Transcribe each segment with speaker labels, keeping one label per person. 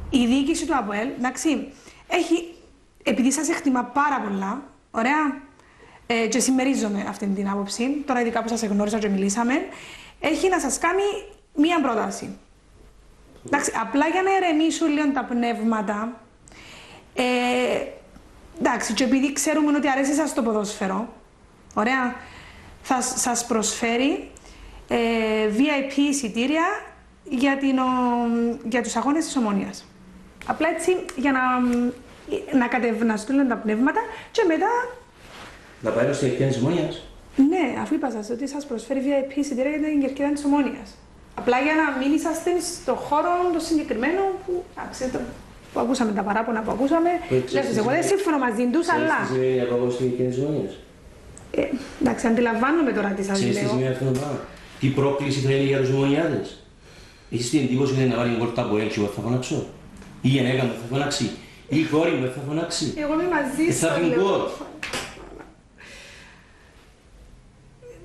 Speaker 1: η διοίκηση του ΑΠΟΕΛ, εντάξει, επειδή σας εκτιμά πάρα πολλά, ωραία, και συμμερίζομαι αυτή την άποψη, τώρα ειδικά που σας εγνώρισα και μιλήσαμε, έχει να σας κάνει μία πρόταση. Εντάξει, απλά για να ηρεμήσουν λίγο τα πνεύματα, εντάξει, και επειδή ξέρουμε ότι αρέσει σας το ποδόσφαιρο, ωραία, θα σας προσφέρει VIP εισιτήρια για τους αγώνες της Ομόνοιας. Απλά έτσι για να κατευναστούν τα πνεύματα και μετά...
Speaker 2: Να πάει στην κερκίδα της Ομόνοιας.
Speaker 1: Ναι, αφού είπα σας ότι σας προσφέρει VIP εισιτήρια για την κερκίδα της Ομόνοιας. Απλά για να μην είσαστε στο χώρο το συγκεκριμένο που ακούσαμε τα παράπονα που ακούσαμε. Λέω εγώ δεν σύμφωνο μαζί τους, αλλά...
Speaker 2: Τι σημαίνει να πάω στην κερκίδα της Ομόνοιας.
Speaker 1: Εντάξει, αντιλαμβάνομαι τώρα τι σας λέω.
Speaker 2: Τι σημαίνει αυτό το πράγμα. Τι πρόκληση θα είναι για τους Ομονιάδες. Έχεις την εντύπωση ότι να βάλει γκολ από έλξη, εγώ θα φωνάξω. Η γυναίκα μου θα φωνάξει. Η κόρη μου θα φωνάξει.
Speaker 1: Εγώ είμαι μαζί σας.
Speaker 2: Θα πει γκολ.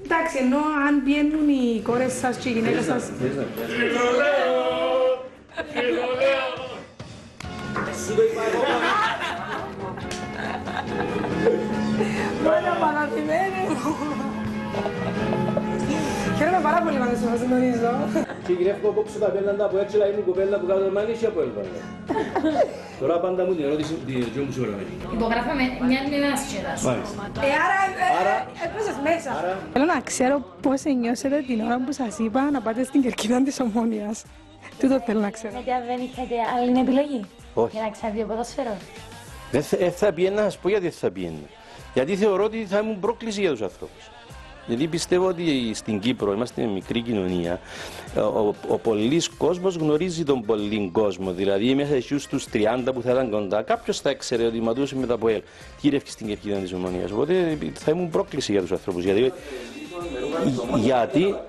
Speaker 1: Εντάξει, ενώ αν πιένουν οι κόρες σας και οι γυναίκες σας... Μάνα παρατημένη μου. Χαίρομαι πάρα πολύ να σας γνωρίζω.
Speaker 3: Και γυρεύω απόψε τα πέναντα από έτσι, αλλά είναι η κοπέλα που κάτω μάνει ή από έλβανε. Τώρα πάντα μου την ερώτηση την δυο μου σίγουρα.
Speaker 4: Υπογράφαμε μια μνήμα σχεδάς.
Speaker 1: Άρα έπαιζες μέσα. Θέλω να ξέρω πώς νιώσετε την ώρα που σας είπα να πάτε στην κερκίδα της Ομόνοιας. Τούτο θέλω να ξέρω.
Speaker 4: Γιατί δεν είχατε άλλη επιλογή.
Speaker 3: Όχι.
Speaker 4: Για να ξαναδεί ποδόσφαιρο.
Speaker 3: Δεν θα πιένα, να σας πω γιατί δεν θα πιένα. Γιατί θεωρώ ότι θα ήμουν πρόκληση για τους ανθρώπους. Γιατί πιστεύω ότι στην Κύπρο είμαστε μια μικρή κοινωνία. Ο πολλής κόσμος γνωρίζει τον πολλή κόσμο. Δηλαδή, μέσα στους 30 που θα ήταν κοντά, κάποιος θα ήξερε ότι ματούσε με τα ΠΟΕΛ. Τι ρεύει στην κερκίδα της Ομονίας. Οπότε θα ήμουν πρόκληση για τους ανθρώπους.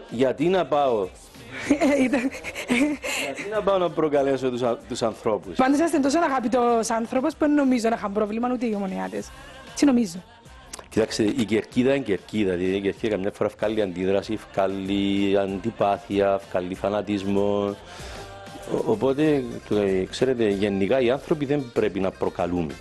Speaker 3: Γιατί να πάω. Γιατί να πάω να προκαλέσω τους ανθρώπους.
Speaker 1: Πάντως είστε τόσο αγαπητός άνθρωπος που νομίζω να είχαν πρόβλημα ούτε οι Ομονιάτες. Τι νομίζω.
Speaker 3: Κοιτάξτε, η κερκίδα είναι κερκίδα. Δηλαδή, η κερκίδα καμιά φορά βγάλει αντίδραση, βγάλει αντιπάθεια, βγάλει φανατισμό. Οπότε, ξέρετε, γενικά οι άνθρωποι δεν πρέπει να προκαλούμε.